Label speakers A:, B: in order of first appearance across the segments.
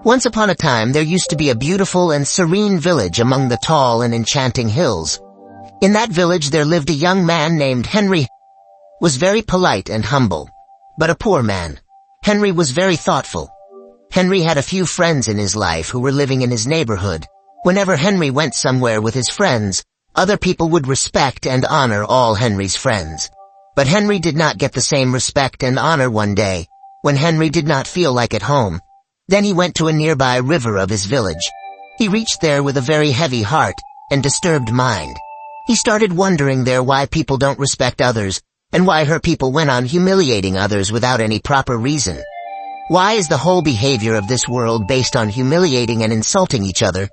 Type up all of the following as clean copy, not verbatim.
A: Once upon a time there used to be a beautiful and serene village among the tall and enchanting hills. In that village there lived a young man named Henry. Was very polite and humble, but a poor man. Henry was very thoughtful. Henry had a few friends in his life who were living in his neighborhood. Whenever Henry went somewhere with his friends, other people would respect and honor all Henry's friends. But Henry did not get the same respect and honor one day, when Henry did not feel like at home. Then he went to a nearby river of his village. He reached there with a very heavy heart and disturbed mind. He started wondering there why people don't respect others, and why her people went on humiliating others without any proper reason. Why is the whole behavior of this world based on humiliating and insulting each other?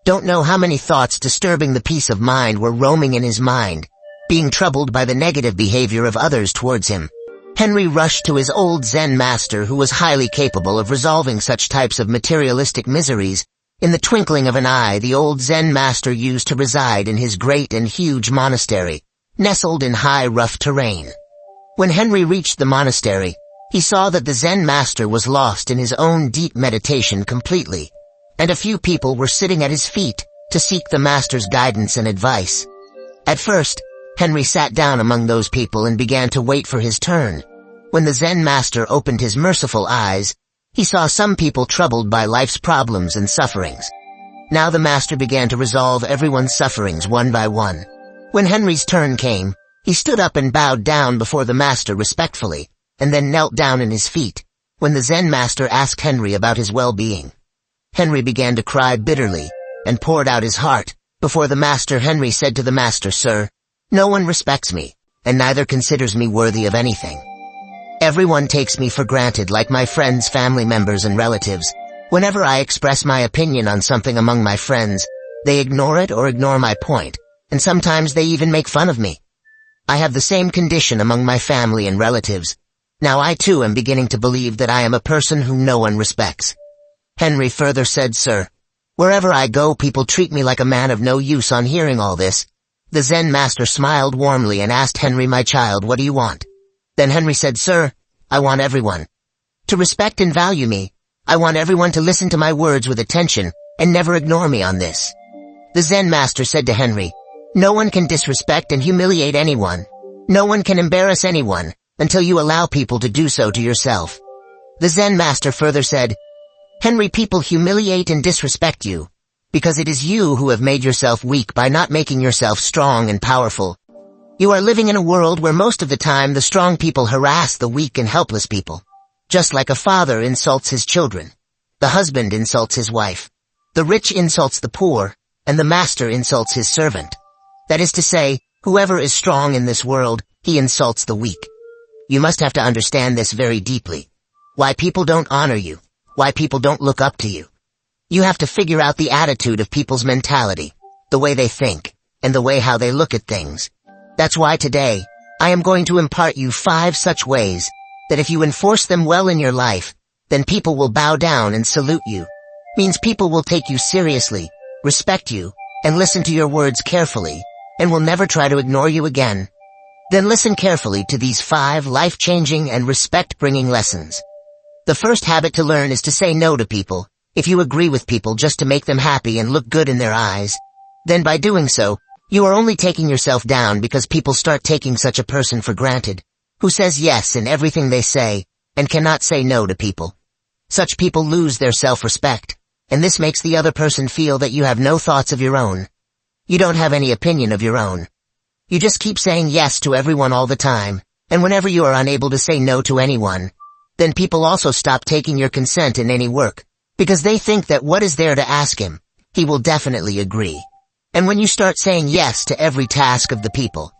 A: Don't know how many thoughts disturbing the peace of mind were roaming in his mind, being troubled by the negative behavior of others towards him. Henry rushed to his old Zen master who was highly capable of resolving such types of materialistic miseries. In the twinkling of an eye, the old Zen master used to reside in his great and huge monastery, nestled in high rough terrain. When Henry reached the monastery, he saw that the Zen master was lost in his own deep meditation completely, and a few people were sitting at his feet to seek the master's guidance and advice. At first, Henry sat down among those people and began to wait for his turn. When the Zen master opened his merciful eyes, he saw some people troubled by life's problems and sufferings. Now the master began to resolve everyone's sufferings one by one. When Henry's turn came, he stood up and bowed down before the master respectfully, and then knelt down in his feet. When the Zen master asked Henry about his well-being, Henry began to cry bitterly and poured out his heart. Before the master, Henry said to the master, "Sir, no one respects me, and neither considers me worthy of anything. Everyone takes me for granted, like my friends, family members, and relatives. Whenever I express my opinion on something among my friends, they ignore it or ignore my point, and sometimes they even make fun of me. I have the same condition among my family and relatives. Now I too am beginning to believe that I am a person whom no one respects." Henry further said, "Sir, wherever I go people treat me like a man of no use." On hearing all this, the Zen master smiled warmly and asked Henry, "My child, what do you want?" Then Henry said, "Sir, I want everyone to respect and value me. I want everyone to listen to my words with attention and never ignore me on this." The Zen master said to Henry, "No one can disrespect and humiliate anyone. No one can embarrass anyone until you allow people to do so to yourself." The Zen master further said, "Henry, people humiliate and disrespect you because it is you who have made yourself weak by not making yourself strong and powerful. You are living in a world where most of the time the strong people harass the weak and helpless people. Just like a father insults his children, the husband insults his wife, the rich insults the poor, and the master insults his servant. That is to say, whoever is strong in this world, he insults the weak. You must have to understand this very deeply. Why people don't honor you, why people don't look up to you. You have to figure out the attitude of people's mentality, the way they think, and the way how they look at things. That's why today, I am going to impart you 5 such ways that if you enforce them well in your life, then people will bow down and salute you. Means people will take you seriously, respect you, and listen to your words carefully, and will never try to ignore you again. Then listen carefully to these 5 life-changing and respect-bringing lessons. The first habit to learn is to say no to people. If you agree with people just to make them happy and look good in their eyes, then by doing so, you are only taking yourself down, because people start taking such a person for granted, who says yes in everything they say, and cannot say no to people. Such people lose their self-respect, and this makes the other person feel that you have no thoughts of your own. You don't have any opinion of your own. You just keep saying yes to everyone all the time, and whenever you are unable to say no to anyone, then people also stop taking your consent in any work, because they think that what is there to ask him, he will definitely agree. And when you start saying yes to every task of the people,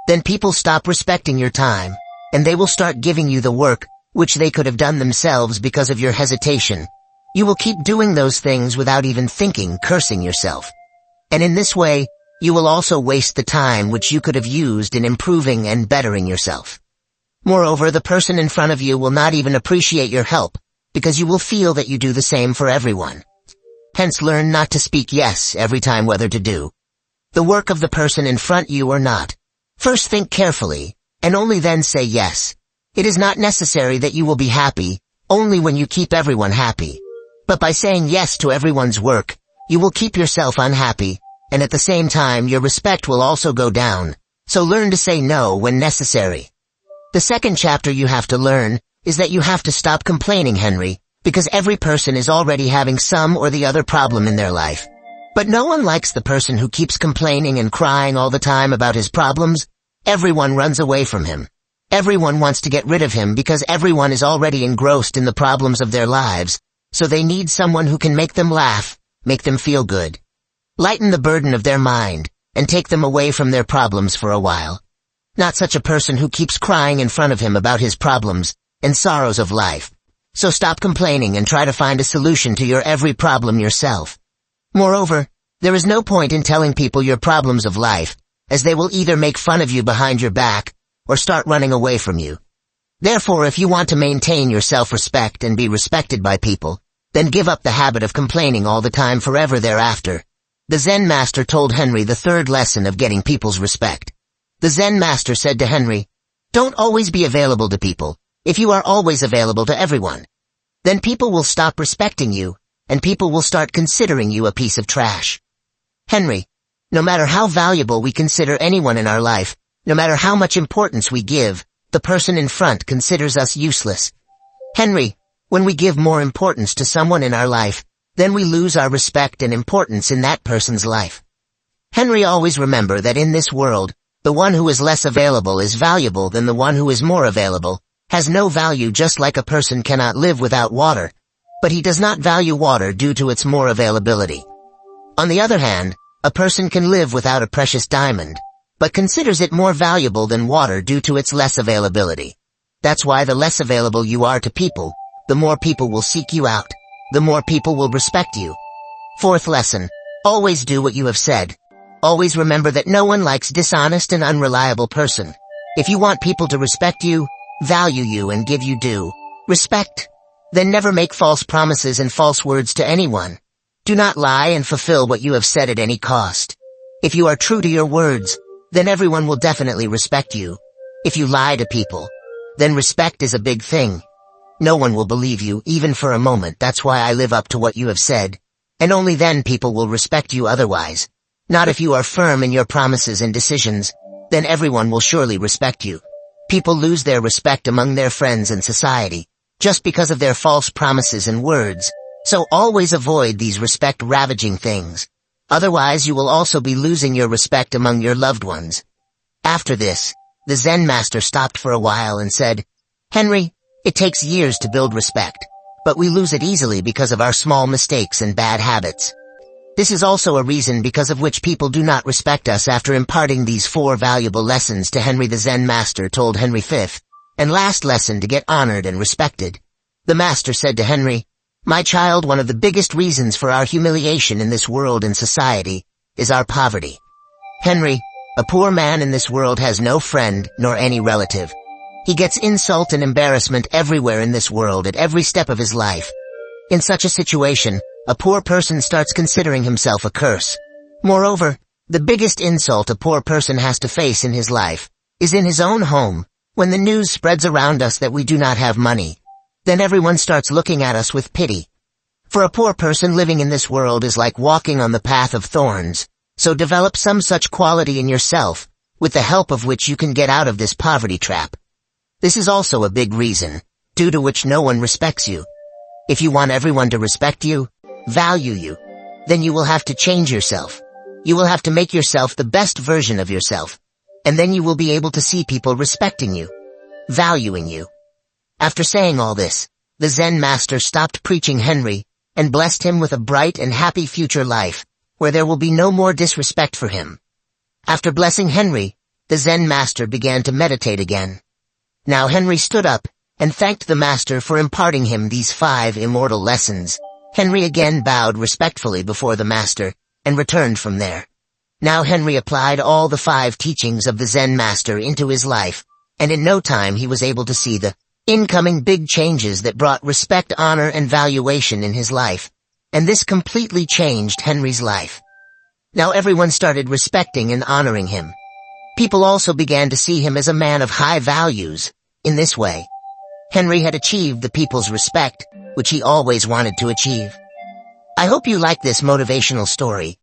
A: then people stop respecting your time, and they will start giving you the work which they could have done themselves because of your hesitation. You will keep doing those things without even thinking, cursing yourself. And in this way, you will also waste the time which you could have used in improving and bettering yourself. Moreover, the person in front of you will not even appreciate your help, because you will feel that you do the same for everyone. Hence, learn not to speak yes every time whether to do the work of the person in front you or not. First think carefully, and only then say yes. It is not necessary that you will be happy only when you keep everyone happy, But by saying yes to everyone's work, you will keep yourself unhappy, and at the same time your respect will also go down, so learn to say no when necessary. The second chapter you have to learn is that you have to stop complaining, Henry, because every person is already having some or the other problem in their life. But no one likes the person who keeps complaining and crying all the time about his problems. Everyone runs away from him. Everyone wants to get rid of him because everyone is already engrossed in the problems of their lives, so they need someone who can make them laugh, make them feel good, lighten the burden of their mind, and take them away from their problems for a while. Not such a person who keeps crying in front of him about his problems and sorrows of life. So stop complaining and try to find a solution to your every problem yourself. Moreover, there is no point in telling people your problems of life, as they will either make fun of you behind your back or start running away from you. Therefore, if you want to maintain your self-respect and be respected by people, then give up the habit of complaining all the time forever thereafter. The Zen master told Henry the third lesson of getting people's respect. The Zen master said to Henry, "Don't always be available to people. If you are always available to everyone, then people will stop respecting you, and people will start considering you a piece of trash." Henry, no matter how valuable we consider anyone in our life, no matter how much importance we give, the person in front considers us useless. Henry, when we give more importance to someone in our life, then we lose our respect and importance in that person's life. Henry, always remember that in this world, the one who is less available is valuable than the one who is more available, has no value, just like a person cannot live without water, but he does not value water due to its more availability. On the other hand, a person can live without a precious diamond, but considers it more valuable than water due to its less availability. That's why the less available you are to people, the more people will seek you out, the more people will respect you. Fourth lesson, always do what you have said. Always remember that no one likes dishonest and unreliable person. If you want people to respect you, value you, and give you due respect, then never make false promises and false words to anyone. Do not lie and fulfill what you have said at any cost. If you are true to your words, then everyone will definitely respect you. If you lie to people, then respect is a big thing. No one will believe you, even for a moment. That's why I live up to what you have said, and only then people will respect you. Otherwise, not if you are firm in your promises and decisions, then everyone will surely respect you. People lose their respect among their friends and society, just because of their false promises and words, so always avoid these respect-ravaging things. Otherwise you will also be losing your respect among your loved ones. After this, the Zen master stopped for a while and said, "Henry, it takes years to build respect, but we lose it easily because of our small mistakes and bad habits. This is also a reason because of which people do not respect us." After imparting these 4 valuable lessons to Henry, the Zen master told Henry fifth and last lesson to get honored and respected. The master said to Henry, "My child, one of the biggest reasons for our humiliation in this world and society is our poverty. Henry, a poor man in this world has no friend nor any relative. He gets insult and embarrassment everywhere in this world at every step of his life. In such a situation, a poor person starts considering himself a curse. Moreover, the biggest insult a poor person has to face in his life is in his own home. When the news spreads around us that we do not have money, then everyone starts looking at us with pity. For a poor person living in this world is like walking on the path of thorns, so develop some such quality in yourself, with the help of which you can get out of this poverty trap. This is also a big reason, due to which no one respects you. If you want everyone to respect you, value you, then you will have to change yourself. You will have to make yourself the best version of yourself, and then you will be able to see people respecting you, valuing you." After saying all this, the Zen master stopped preaching Henry, and blessed him with a bright and happy future life, where there will be no more disrespect for him. After blessing Henry, the Zen master began to meditate again. Now Henry stood up, and thanked the master for imparting him these 5 immortal lessons. Henry again bowed respectfully before the master, and returned from there. Now Henry applied all the 5 teachings of the Zen master into his life, and in no time he was able to see the incoming big changes that brought respect, honor, and valuation in his life. And this completely changed Henry's life. Now everyone started respecting and honoring him. People also began to see him as a man of high values. In this way, Henry had achieved the people's respect, which he always wanted to achieve. I hope you like this motivational story.